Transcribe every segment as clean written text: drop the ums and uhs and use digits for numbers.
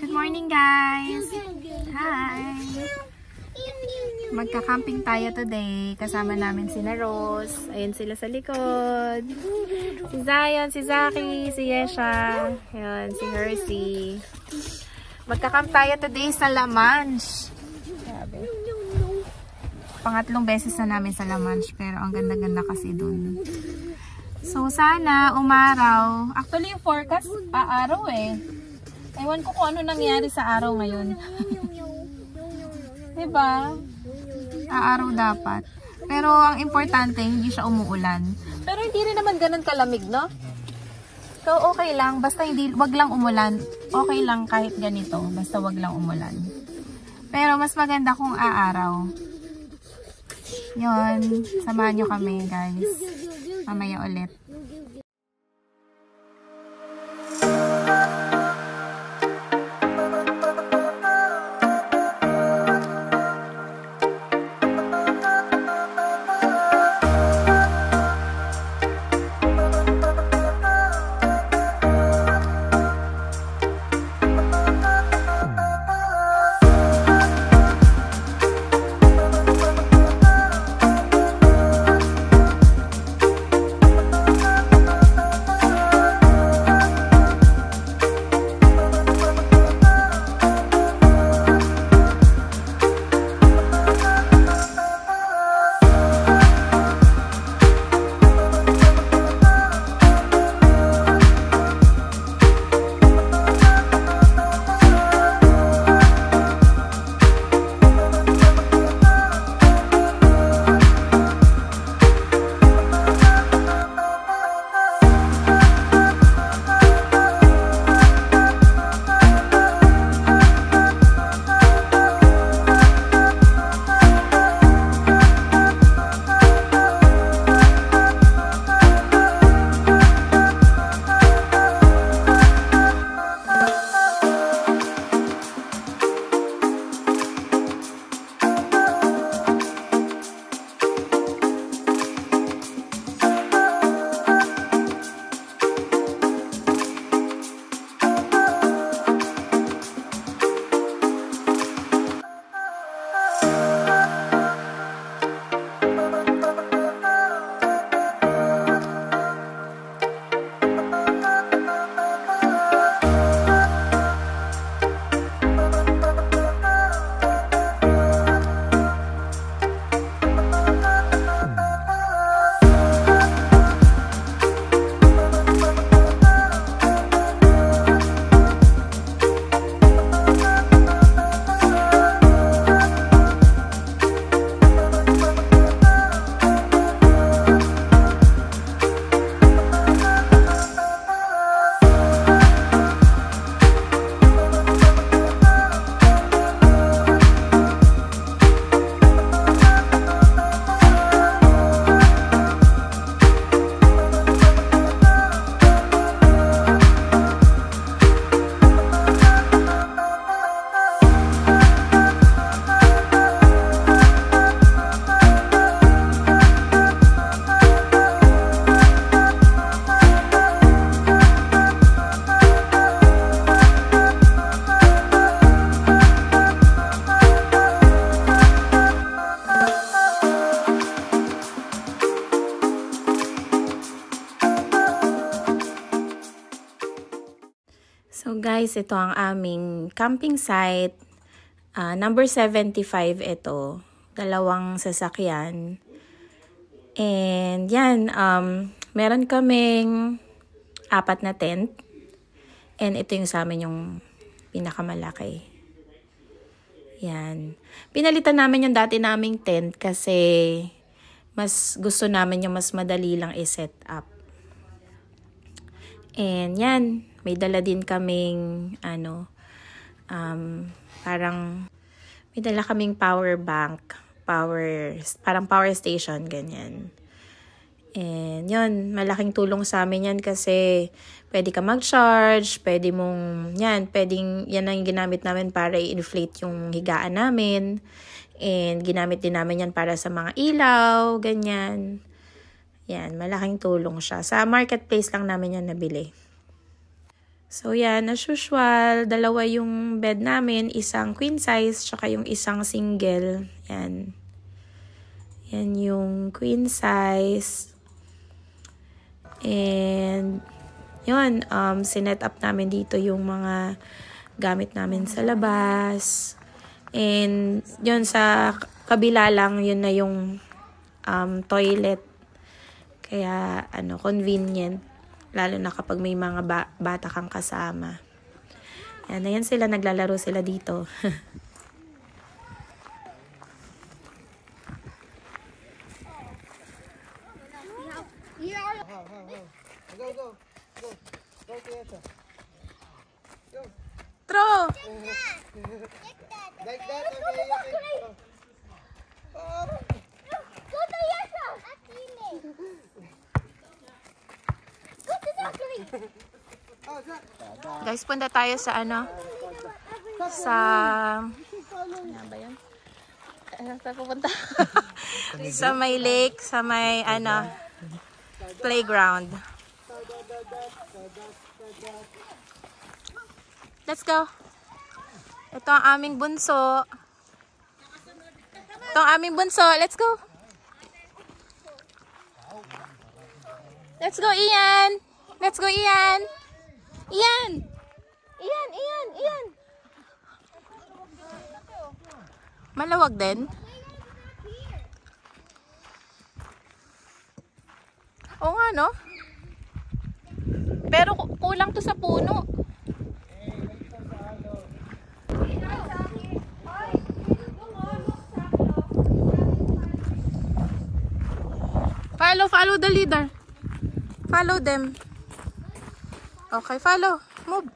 Good morning, guys! Hi! Magka-camping tayo today. Kasama namin si Rose. Ayun sila sa likod. Si Zion, si Zaki, si Yesha. Ayun, si Hersey. Magka-camp tayo today sa La Manche. Grabe. Pangatlong beses na namin sa La Manche. Pero ang ganda-ganda kasi dun. So, sana umaraw. Actually, yung forecast, aaraw eh. Ewan ko kung ano nangyari sa araw ngayon. Diba? Aaraw dapat. Pero ang importante, hindi siya umuulan. Pero hindi rin naman ganun kalamig, no? So, okay lang. Basta hindi, wag lang umulan. Okay lang kahit ganito. Basta wag lang umulan. Pero mas maganda kung aaraw. Yun. Samahan nyo kami, guys. Mamaya ulit. So guys, ito ang aming camping site. Number 75 ito. Dalawang sasakyan. And yan, meron kaming 4 na tent. And ito yung sa amin yung pinakamalaki. Yan. Pinalitan namin yung dati naming tent kasi mas gusto namin yung mas madali lang i-set up. And yan, may dala din kaming parang may dala kaming power bank, parang power station, ganyan. And yun, malaking tulong sa amin yan kasi pwede ka mag-charge, yan ang ginamit namin para i-inflate yung higaan namin. And ginamit din namin yan para sa mga ilaw, ganyan. Yan, malaking tulong siya. Sa marketplace lang namin yan nabili. So, yan. As usual, dalawa yung bed namin. Isang queen size, tsaka yung isang single. Yan. Yan yung queen size. And, yun. Sinet up namin dito yung mga gamit namin sa labas. And, yun sa kabila lang, yun na yung toilet. Kaya, convenient. Lalo na kapag may mga bata kang kasama. Ayan sila, naglalaro sila dito. Throw! Like that, okay. Go to Yesha! Guys, punta tayo sa sa ano ba yun? Saan pupunta? Sa may lake, sa may playground. Let's go. Ito ang aming bunso. Let's go. Let's go, Ian. Let's go, Ian. Ian. Malawag din. Oo nga, no? Pero kulang to sa puno. Follow the leader. Follow them. Okay, follow. Move.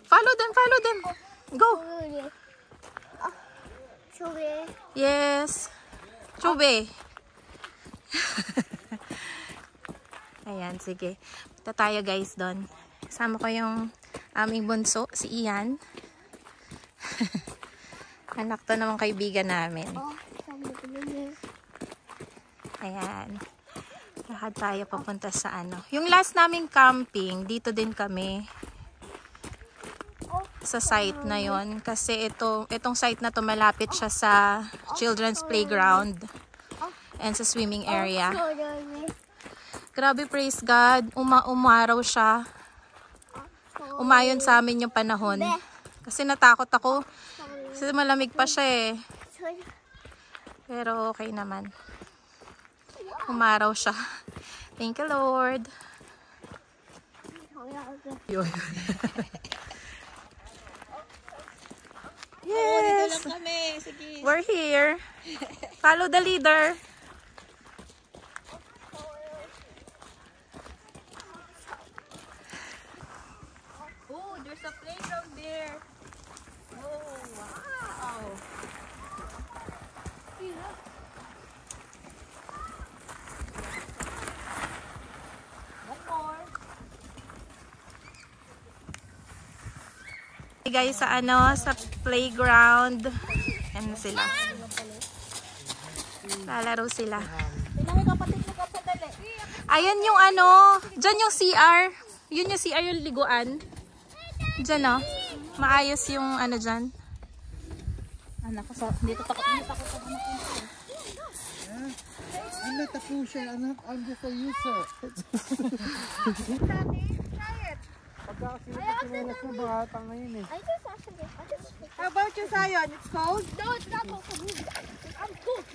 Follow them. Go. Chube. Yes. Chube. Ayan, sige. Punta tayo guys doon. Kasama ko yung aming bunso, si Ian. Anak to namang kaibigan namin. Ayan. Lahat tayo papunta sa Yung last naming camping, dito din kami. Sa site na yon, kasi itong site na to malapit siya sa children's playground and sa swimming area. Grabe, praise God, umaraw siya. Umayon sa amin yung panahon kasi natakot ako kasi malamig pa siya pero okay naman, umaraw siya. Thank you, Lord. Yes, we're here. Follow the leader. Oh, there's a playground there. Oh, wow. One more. Hey guys, sa sa playground. Ano sila? Lalaro sila. Ayan yung dyan yung CR. Yun yung CR, yung liguan. Dyan maayos yung dyan. Anak ko, dito takot sa anak ko. I'm not a pusher, I'm just a user. Pagka kasi nakikinelas mo baka ngayon How about you, Zion? It's cold? No, it's not cold for me. I'm cold.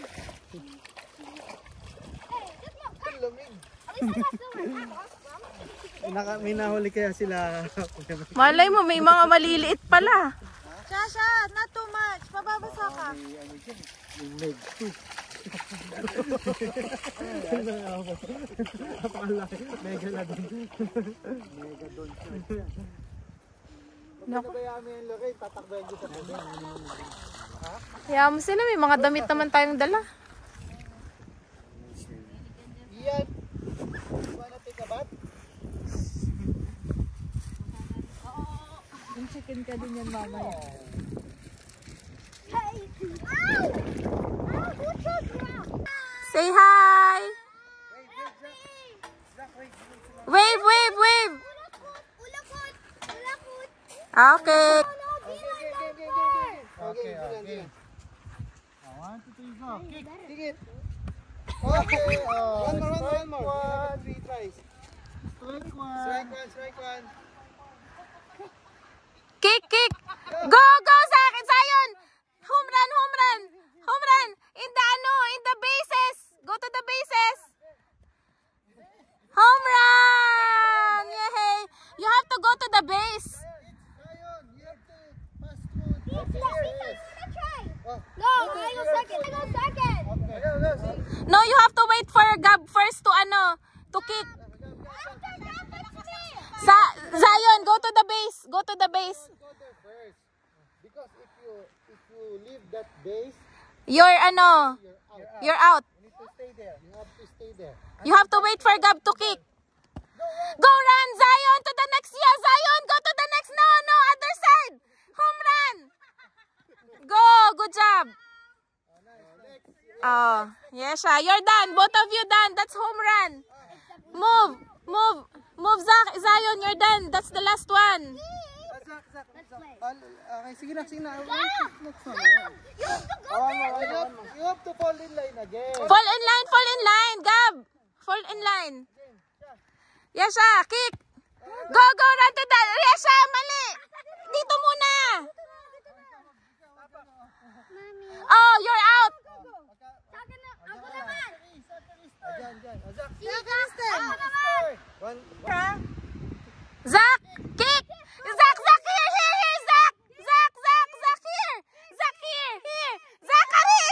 Hey, just look. Lamig. At least I got silver hat on. May nahuli kaya sila. Malay mo, may mga maliliit pala. Shasha, not too much. Pababasa ka. Yung leg too. Napakalaki. Mega na doon. Mega doon siya. Naku. Kaya yung laki, tatakbayan ko sa puno. Kaya mo sila, may mga damit naman tayong dala. Ian, you wanna take a bath? Yung chicken ka din yan, mama. Hey! Ow! Ow! Who took rock? Say hi! Wait, Jack, Wave, wave, wave. Okay. Okay. 1, 2, 3, go. Kick it. Okay. One more. 3 tries. Strike one. Kick. Go sa akin, Zion. Home run. In the bases. Go to the bases. Home run. Yay. You have to go to the base. Zion, you have to pass through. No, I go second. Okay. No, you have to wait for Gab first to kick. Zion, go to the base. Go there first. Because if you leave that base, You're out. you need to stay there. You have to stay there. You have to wait for Gab to kick. Go run, Zion, to the next. Yeah, Zion, go to the next. No, other side. Home run. Go, good job. Oh, yes, you're done. Both of you done. That's home run. Move, Zion, you're done. That's the last one. Zach. Okay, sige na. You have to fall in line again. Fall in line, Gab. Fall in line. Yesha, kick. Go, run to the... Yesha, mali. Dito muna. Oh, you're out. Zach, kick. Zach, here, Zach. Zach, here. Zach, here. Zachary,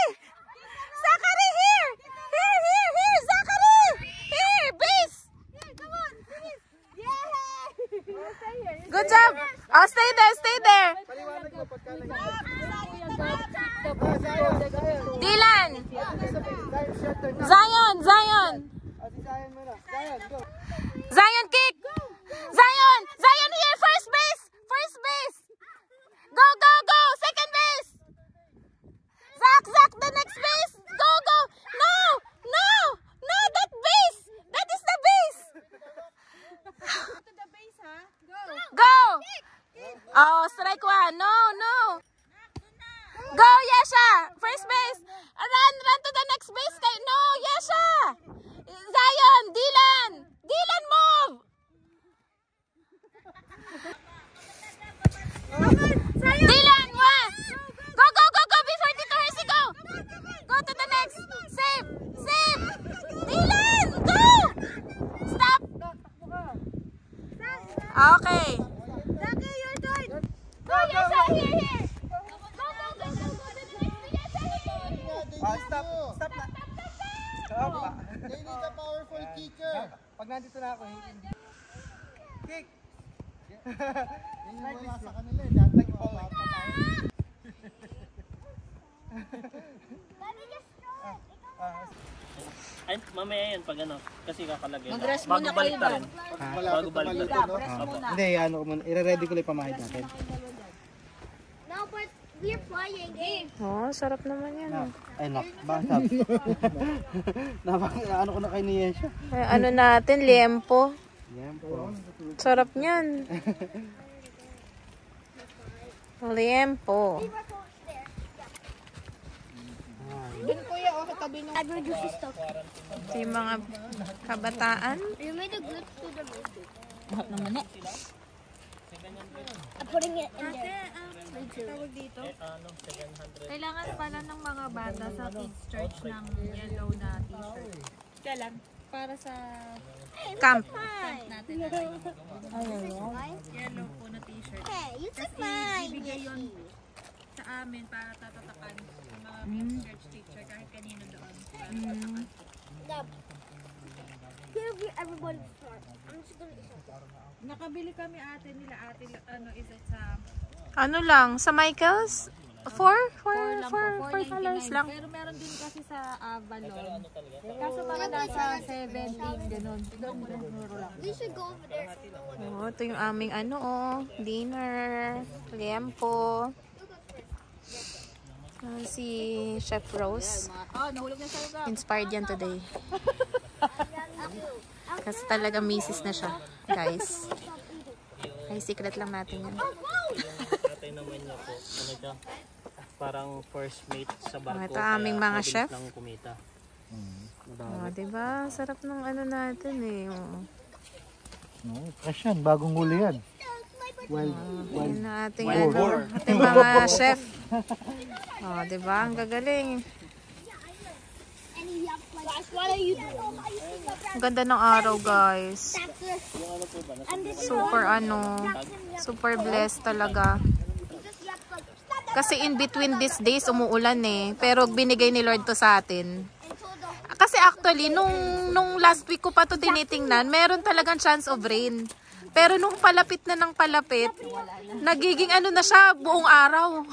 here. Here, Zachary. Here, base. Good job. Oh, stay there. Paliwanag mo pagka Dylan. Zion. Zion. Si Zion muna. Zion, go. Zion, kick. Zion here, first base. Go. Second base. Zach, the next base. Go. No, that base. That is the base. Go. Oh, strike one. No. Go, Yesha. First base. Run to the next base. No, Yesha. Zion, Dylan, move. Dylan, one. Go. Before Tito Hersey, go. Go to the next. Save. Dylan, go. Stop. Okay. Go, Yesha, here. Stop na. They need a powerful kicker. Pag nandito na ako, hindi. Kick. Yun yung wala sa kanila eh. Dahil nag-power pa tayo. Ay, mamaya yan pag kasi kakalagay. Mag-rest Bago muna balik kayo na ba? rin. Bago balik. Hindi, ano ko muna. I-ready ko lang yung pamahid natin. No, but we're playing game. Oh, sarap naman yan. Ay, nak. Basap. Ano ko na kay ni Yesha? Ano natin, liempo. Yan po. Sarap niyan. Liempo. Dun kuya, o katabi nung... I will do this stuff. Ito yung mga kabataan. You made a glitch to the music. Bakit naman eh? I'm putting it in there. Tawag dito. Kailangan pala ng mga bata sa kids church ng yellow na t-shirt. Kailan? Para sa camp natin. Yellow po na t-shirt. Hey, you took mine. Ibigay yun sa amin para tatatakan ng mga kids church teacher kahit kanino doon. Give everybody start. I'm just gonna eat something. Nakabili kami nila isa sa ano lang sa Michaels 4 colors lang. Pero meron din kasi sa Avalon. Kaso parang nasa 17 ganun. Muro lang. We should go over there. Oh, ito yung aming dinner, liempo. Si Chef Rose. Oh, nahulog na sa lugar. Inspired yan today. Kasi talaga misis na siya, guys. Ay, secret lang natin yun. Tatay naman niya po. Ano siya? Parang first mate sa barko. Ito aming mga mabilis chef. lang kumita. Oh, diba? Sarap ng ano natin eh. Oh. No, fresh yan. Bagong huli yan. Wild. Yun na ating, ating mga chef. Oh, diba? Ang gagaling. What are you doing? Ang ganda ng araw, guys. Super blessed talaga. Kasi in between these days, umuulan eh. Pero binigay ni Lord to sa atin. Kasi actually, nung last week ko pa to tinitingnan, meron talagang chance of rain. Pero nung palapit na ng palapit, nagiging ano na siya, buong araw.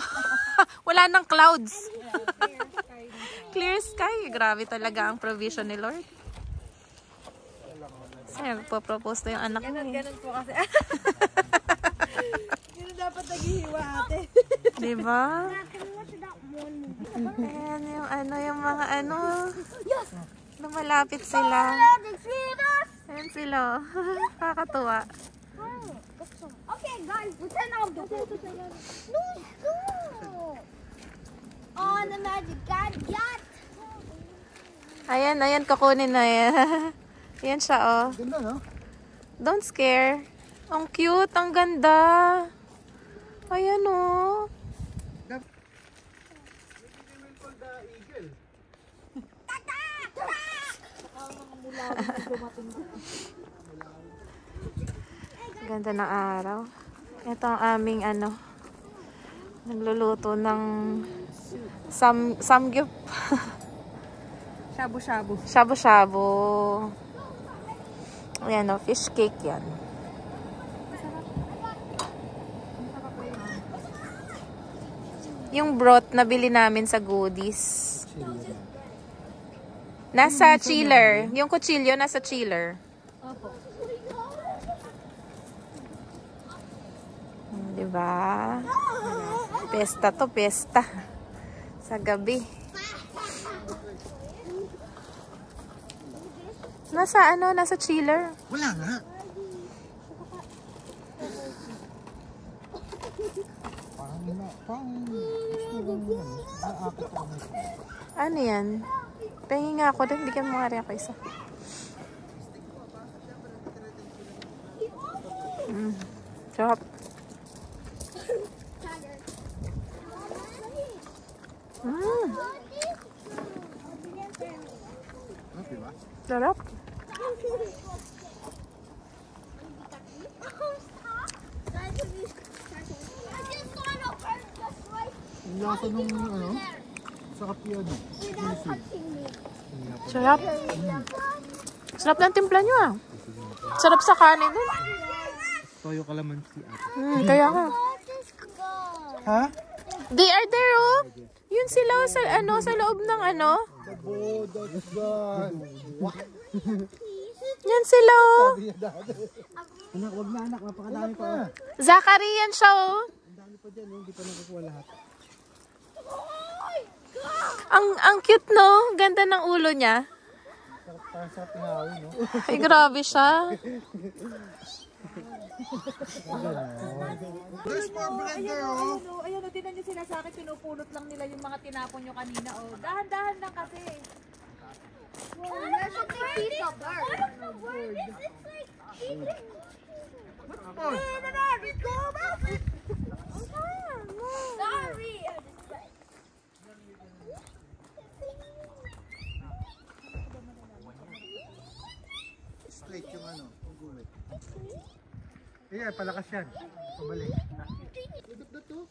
Wala nang clouds. Clear sky. Grabe talaga ang provision ni Lord. Sa'yo, magpo-propose na yung anak mo. Ganun po kasi. Hindi dapat naghihiwa ate. Diba? Ayan yung ano, yung mga ano. Lumalapit sila. Ayan sila. Kakatuwa. Okay, guys, pretend I'm the No! On the magic gadget! Ayan, kukunin na yan. Ayan siya, oh. Ganda, no? Don't scare. Ang cute, ang ganda. Ayan, oh. Ganda ng araw. Ito ang aming ano, nagluluto ng samgyup. Shabu-shabu. Shabu-shabu. Ayan o, fish cake yan. Yung broth na bili namin sa Goodies. Nasa chiller. Yung kutsilyo nasa chiller. Opo. Diba? Pesta to, pesta. Sa gabi. Nasa ano? Nasa chiller. Wala nga. Ano yan? Pengi nga ako din. Hindi ka mga rin ako isa. Sarap. Sarap. Yung lasa nung ano, sa kapiano. Sarap. Sarap ng timpla nyo ah. Sarap sa kanin nun. Toyo kalamansi ate. Kaya nga. Ha? They are there oh. Yun sila sa ano, sa loob ng ano. Oh, that's gone. What? Yan sila oh. Anak, wag na anak. Napakadami pa. Zachary yan siya oh. Ang dami pa dyan, hindi pa nakukuha lahat. Ang cute no. Ganda ng ulo niya. Parang sa tingawi, no? Ay grabe siya. There's more bread there, oh. Ayun, tinan nyo sila sa akin, pinupulot lang nila yung mga tinapon nyo kanina. Oh. Dahan-dahan lang kasi. There's a big piece of bird. I don't know where it is. It's like eating. Sorry. Straight yung ano, yung gulay. Kaya, palakas yan. Pumalik. Dudot to.